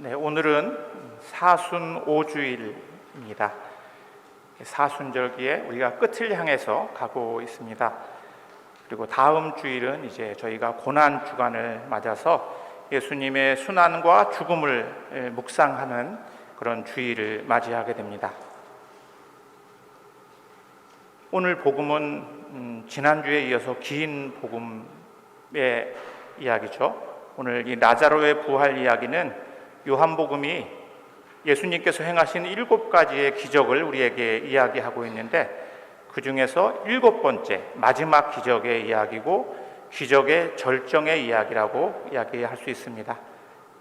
네, 오늘은 사순 5주일입니다. 사순절기에 우리가 끝을 향해서 가고 있습니다. 그리고 다음 주일은 이제 저희가 고난 주간을 맞아서 예수님의 순환과 죽음을 묵상하는 그런 주일을 맞이하게 됩니다. 오늘 복음은 지난주에 이어서 긴 복음의 이야기죠. 오늘 이 라자로의 부활 이야기는 요한복음이 예수님께서 행하신 7가지의 기적을 우리에게 이야기하고 있는데, 그 중에서 7번째 마지막 기적의 이야기고 기적의 절정의 이야기라고 이야기할 수 있습니다.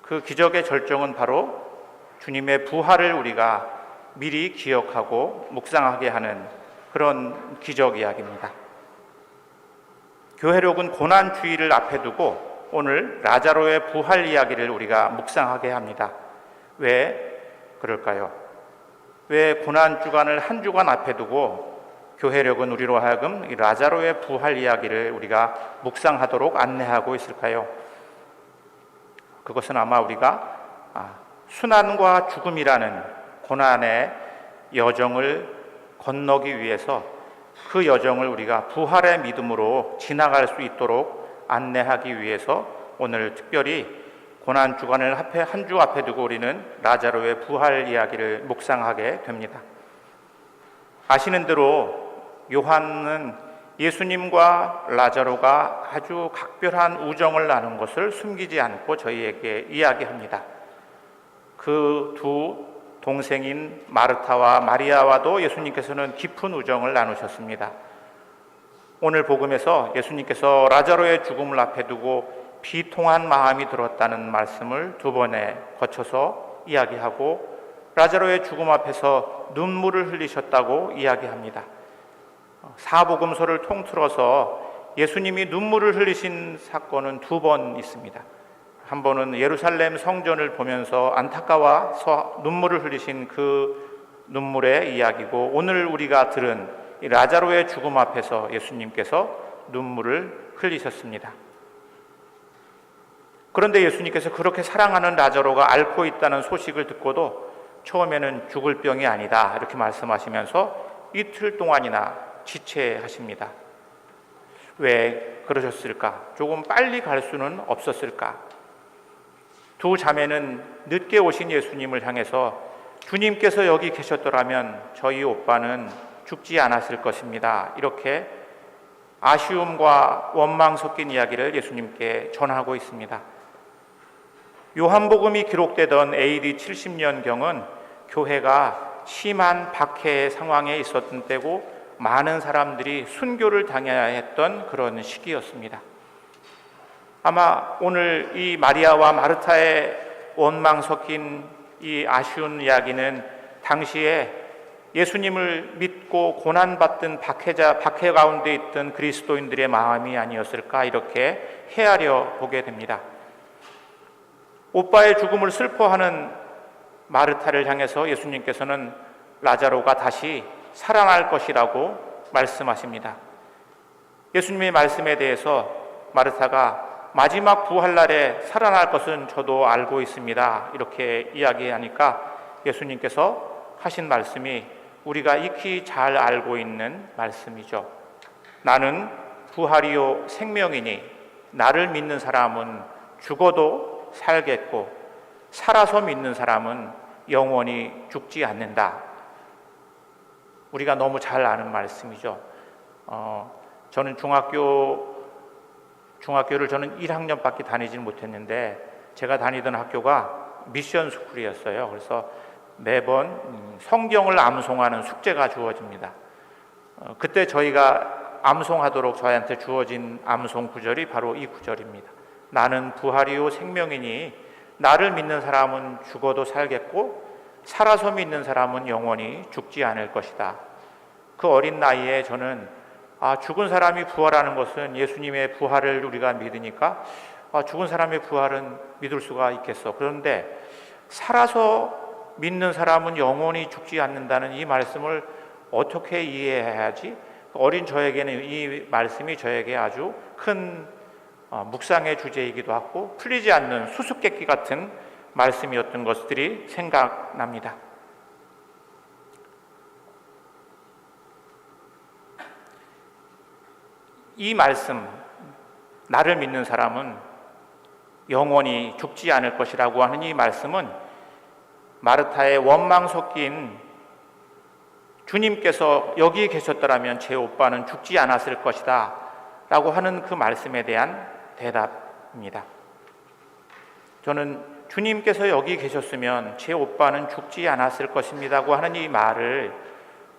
그 기적의 절정은 바로 주님의 부활을 우리가 미리 기억하고 묵상하게 하는 그런 기적 이야기입니다. 교회력은 고난주일을 앞에 두고 오늘 라자로의 부활 이야기를 우리가 묵상하게 합니다. 왜 그럴까요? 왜 고난주간을 한 주간 앞에 두고 교회력은 우리로 하여금 이 라자로의 부활 이야기를 우리가 묵상하도록 안내하고 있을까요? 그것은 아마 우리가 순환과 죽음이라는 고난의 여정을 건너기 위해서 그 여정을 우리가 부활의 믿음으로 지나갈 수 있도록 안내하기 위해서 오늘 특별히 고난 주간을 한 주 앞에 두고 우리는 라자로의 부활 이야기를 묵상하게 됩니다. 아시는 대로 요한은 예수님과 라자로가 아주 각별한 우정을 나눈 것을 숨기지 않고 저희에게 이야기합니다. 그 두 동생인 마르타와 마리아와도 예수님께서는 깊은 우정을 나누셨습니다. 오늘 복음에서 예수님께서 라자로의 죽음을 앞에 두고 비통한 마음이 들었다는 말씀을 2번에 거쳐서 이야기하고, 라자로의 죽음 앞에서 눈물을 흘리셨다고 이야기합니다. 사복음서를 통틀어서 예수님이 눈물을 흘리신 사건은 2번 있습니다. 한 번은 예루살렘 성전을 보면서 안타까워서 눈물을 흘리신 그 눈물의 이야기고, 오늘 우리가 들은 이 라자로의 죽음 앞에서 예수님께서 눈물을 흘리셨습니다. 그런데 예수님께서 그렇게 사랑하는 라자로가 앓고 있다는 소식을 듣고도 처음에는 죽을 병이 아니다 이렇게 말씀하시면서 이틀 동안이나 지체하십니다. 왜 그러셨을까? 조금 빨리 갈 수는 없었을까? 두 자매는 늦게 오신 예수님을 향해서 주님께서 여기 계셨더라면 저희 오빠는 죽지 않았을 것입니다, 이렇게 아쉬움과 원망 섞인 이야기를 예수님께 전하고 있습니다. 요한복음이 기록되던 AD 70년경은 교회가 심한 박해의 상황에 있었던 때고 많은 사람들이 순교를 당해야 했던 그런 시기였습니다. 아마 오늘 이 마리아와 마르타의 원망 섞인 이 아쉬운 이야기는 당시에 예수님을 믿고 고난받던 박해 가운데 있던 그리스도인들의 마음이 아니었을까, 이렇게 헤아려 보게 됩니다. 오빠의 죽음을 슬퍼하는 마르타를 향해서 예수님께서는 라자로가 다시 살아날 것이라고 말씀하십니다. 예수님의 말씀에 대해서 마르타가 마지막 부활날에 살아날 것은 저도 알고 있습니다, 이렇게 이야기하니까 예수님께서 하신 말씀이 우리가 익히 잘 알고 있는 말씀이죠. 나는 부활이요 생명이니 나를 믿는 사람은 죽어도 살겠고 살아서 믿는 사람은 영원히 죽지 않는다. 우리가 너무 잘 아는 말씀이죠. 저는 중학교를 저는 1학년밖에 다니지는 못했는데, 제가 다니던 학교가 미션 스쿨이었어요. 그래서 매번 성경을 암송하는 숙제가 주어집니다. 그때 저희가 암송하도록 저희한테 주어진 암송 구절이 바로 이 구절입니다. 나는 부활이요 생명이니 나를 믿는 사람은 죽어도 살겠고 살아서 믿는 사람은 영원히 죽지 않을 것이다. 그 어린 나이에 저는 죽은 사람이 부활하는 것은 예수님의 부활을 우리가 믿으니까 죽은 사람의 부활은 믿을 수가 있겠어. 그런데 살아서 믿는 사람은 영원히 죽지 않는다는 이 말씀을 어떻게 이해해야지? 어린 저에게는 이 말씀이 저에게 아주 큰 묵상의 주제이기도 하고 풀리지 않는 수수께끼 같은 말씀이었던 것들이 생각납니다. 이 말씀, 나를 믿는 사람은 영원히 죽지 않을 것이라고 하는 이 말씀은 마르타의 원망 섞인 주님께서 여기 계셨더라면 제 오빠는 죽지 않았을 것이다 라고 하는 그 말씀에 대한 대답입니다. 저는 주님께서 여기 계셨으면 제 오빠는 죽지 않았을 것입니다고 하는 이 말을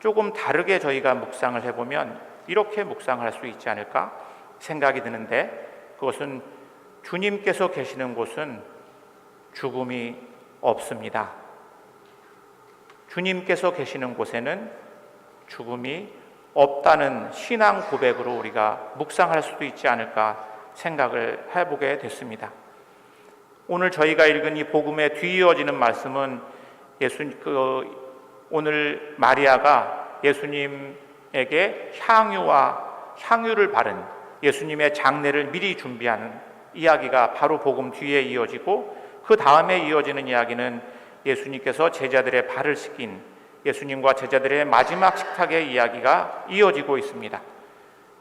조금 다르게 저희가 묵상을 해보면 이렇게 묵상할 수 있지 않을까 생각이 드는데, 그것은 주님께서 계시는 곳은 죽음이 없습니다. 주님께서 계시는 곳에는 죽음이 없다는 신앙 고백으로 우리가 묵상할 수도 있지 않을까 생각을 해보게 됐습니다. 오늘 저희가 읽은 이 복음에 뒤이어지는 말씀은 오늘 마리아가 예수님에게 향유를 바른 예수님의 장례를 미리 준비하는 이야기가 바로 복음 뒤에 이어지고, 그 다음에 이어지는 이야기는 예수님께서 제자들의 발을 씻긴 예수님과 제자들의 마지막 식탁의 이야기가 이어지고 있습니다.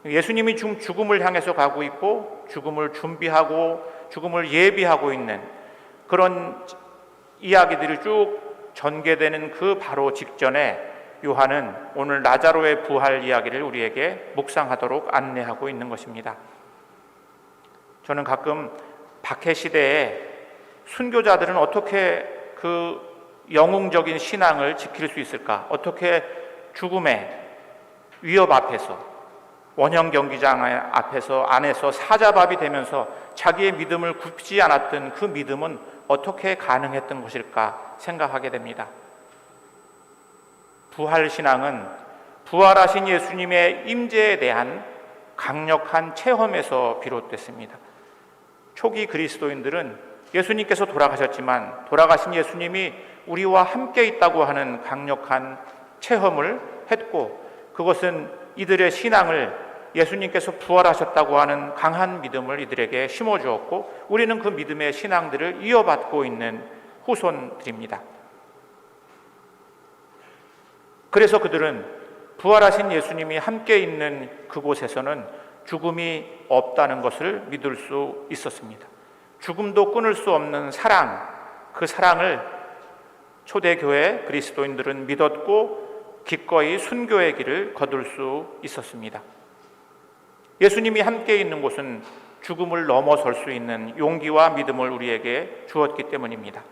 예수님이 죽음을 향해서 가고 있고 죽음을 준비하고 죽음을 예비하고 있는 그런 이야기들이 쭉 전개되는 그 바로 직전에 요한은 오늘 나자로의 부활 이야기를 우리에게 묵상하도록 안내하고 있는 것입니다. 저는 가끔 박해 시대에 순교자들은 어떻게 그 영웅적인 신앙을 지킬 수 있을까? 어떻게 죽음의 위협 앞에서, 원형 경기장 안에서 사자밥이 되면서 자기의 믿음을 굽지 않았던 그 믿음은 어떻게 가능했던 것일까 생각하게 됩니다. 부활신앙은 부활하신 예수님의 임재에 대한 강력한 체험에서 비롯됐습니다. 초기 그리스도인들은 예수님께서 돌아가셨지만 돌아가신 예수님이 우리와 함께 있다고 하는 강력한 체험을 했고, 그것은 이들의 신앙을 예수님께서 부활하셨다고 하는 강한 믿음을 이들에게 심어주었고, 우리는 그 믿음의 신앙들을 이어받고 있는 후손들입니다. 그래서 그들은 부활하신 예수님이 함께 있는 그곳에서는 죽음이 없다는 것을 믿을 수 있었습니다. 죽음도 끊을 수 없는 사랑, 그 사랑을 초대교회 그리스도인들은 믿었고 기꺼이 순교의 길을 거둘 수 있었습니다. 예수님이 함께 있는 곳은 죽음을 넘어설 수 있는 용기와 믿음을 우리에게 주었기 때문입니다.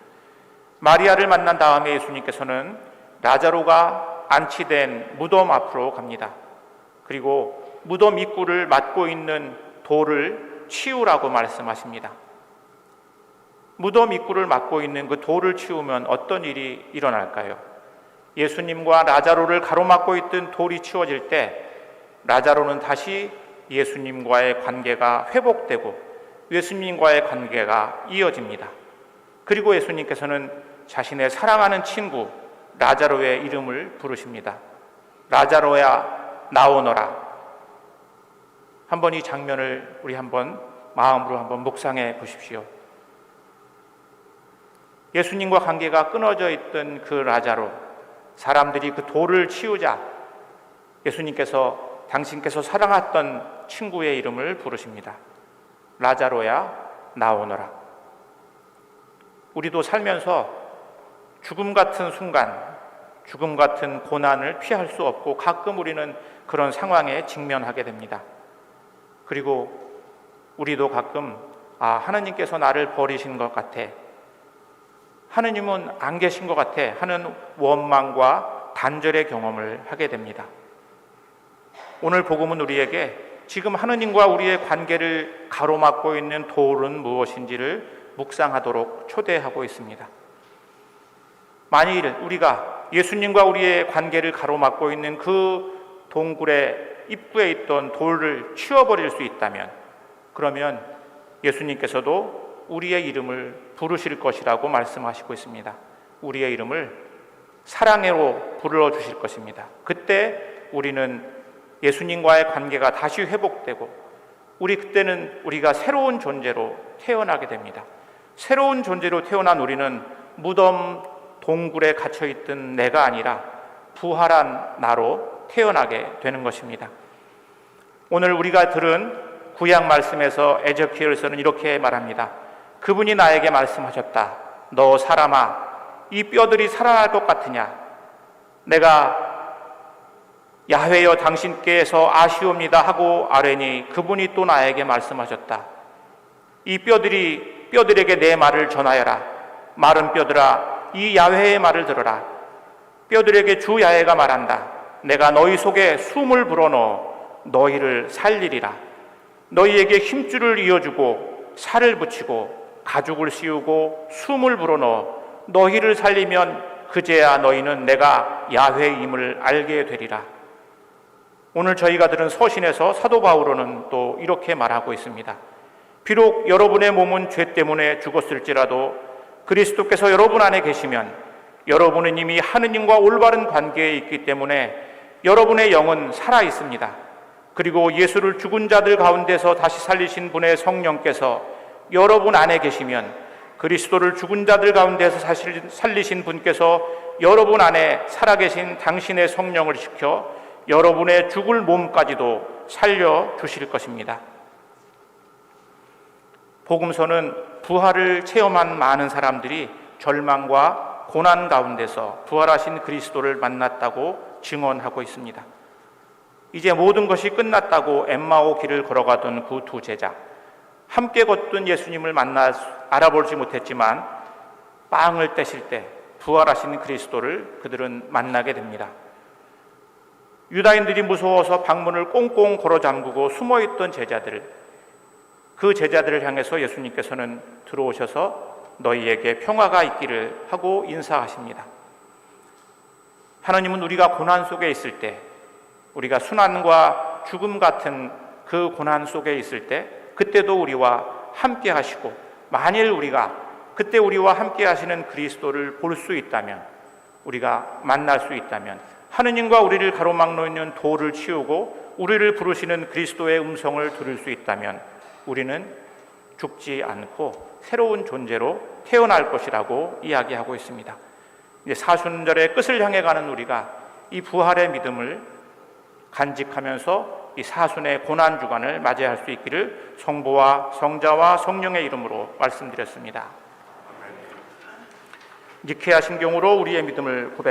마리아를 만난 다음에 예수님께서는 라자로가 안치된 무덤 앞으로 갑니다. 그리고 무덤 입구를 막고 있는 돌을 치우라고 말씀하십니다. 무덤 입구를 막고 있는 그 돌을 치우면 어떤 일이 일어날까요? 예수님과 라자로를 가로막고 있던 돌이 치워질 때 라자로는 다시 예수님과의 관계가 회복되고 예수님과의 관계가 이어집니다. 그리고 예수님께서는 자신의 사랑하는 친구 라자로의 이름을 부르십니다. 라자로야 나오너라. 한번 이 장면을 우리 한번 마음으로 한번 묵상해 보십시오. 예수님과 관계가 끊어져 있던 그 라자로, 사람들이 그 돌을 치우자 예수님께서 당신께서 사랑했던 친구의 이름을 부르십니다. 라자로야 나오너라. 우리도 살면서 죽음 같은 순간, 죽음 같은 고난을 피할 수 없고 가끔 우리는 그런 상황에 직면하게 됩니다. 그리고 우리도 가끔 하나님께서 나를 버리신 것 같아, 하느님은 안 계신 것 같아 하는 원망과 단절의 경험을 하게 됩니다. 오늘 복음은 우리에게 지금 하느님과 우리의 관계를 가로막고 있는 돌은 무엇인지를 묵상하도록 초대하고 있습니다. 만일 우리가 예수님과 우리의 관계를 가로막고 있는 그 동굴의 입구에 있던 돌을 치워버릴 수 있다면, 그러면 예수님께서도 우리의 이름을 부르실 것이라고 말씀하시고 있습니다. 우리의 이름을 사랑으로 불러주실 것입니다. 그때 우리는 예수님과의 관계가 다시 회복되고 그때는 우리가 새로운 존재로 태어나게 됩니다. 새로운 존재로 태어난 우리는 무덤 동굴에 갇혀있던 내가 아니라 부활한 나로 태어나게 되는 것입니다. 오늘 우리가 들은 구약 말씀에서 에ze키엘서는 이렇게 말합니다. 그분이 나에게 말씀하셨다. 너 사람아, 이 뼈들이 살아날 것 같으냐? 내가 야훼여 당신께서 아시옵니다 하고 아뢰니 그분이 또 나에게 말씀하셨다. 이 뼈들에게 내 말을 전하여라. 마른 뼈들아, 이 야훼의 말을 들어라. 뼈들에게 주 야훼가 말한다. 내가 너희 속에 숨을 불어넣어 너희를 살리리라. 너희에게 힘줄을 이어주고 살을 붙이고 가죽을 씌우고 숨을 불어넣어 너희를 살리면 그제야 너희는 내가 야훼임을 알게 되리라. 오늘 저희가 들은 서신에서 사도 바울은 또 이렇게 말하고 있습니다. 비록 여러분의 몸은 죄 때문에 죽었을지라도 그리스도께서 여러분 안에 계시면 여러분은 이미 하느님과 올바른 관계에 있기 때문에 여러분의 영은 살아 있습니다. 그리고 예수를 죽은 자들 가운데서 다시 살리신 분의 성령께서 여러분 안에 계시면 그리스도를 죽은 자들 가운데서 살리신 분께서 여러분 안에 살아계신 당신의 성령을 시켜 여러분의 죽을 몸까지도 살려주실 것입니다. 복음서는 부활을 체험한 많은 사람들이 절망과 고난 가운데서 부활하신 그리스도를 만났다고 증언하고 있습니다. 이제 모든 것이 끝났다고 엠마오 길을 걸어가던 그 두 제자, 함께 걷던 예수님을 알아보지 못했지만 빵을 떼실 때 부활하신 그리스도를 그들은 만나게 됩니다. 유다인들이 무서워서 방문을 꽁꽁 걸어 잠그고 숨어있던 그 제자들을 향해서 예수님께서는 들어오셔서 너희에게 평화가 있기를 하고 인사하십니다. 하나님은 우리가 고난 속에 있을 때, 우리가 순환과 죽음 같은 그 고난 속에 있을 때 그때도 우리와 함께 하시고, 만일 우리가 그때 우리와 함께 하시는 그리스도를 볼 수 있다면, 우리가 만날 수 있다면, 하느님과 우리를 가로막고 있는 돌을 치우고 우리를 부르시는 그리스도의 음성을 들을 수 있다면 우리는 죽지 않고 새로운 존재로 태어날 것이라고 이야기하고 있습니다. 이제 사순절의 끝을 향해 가는 우리가 이 부활의 믿음을 간직하면서 이 사순의 고난 주간을 맞이할 수 있기를 성부와 성자와 성령의 이름으로 말씀드렸습니다. 니케아 신경으로 우리의 믿음을 고백합니다.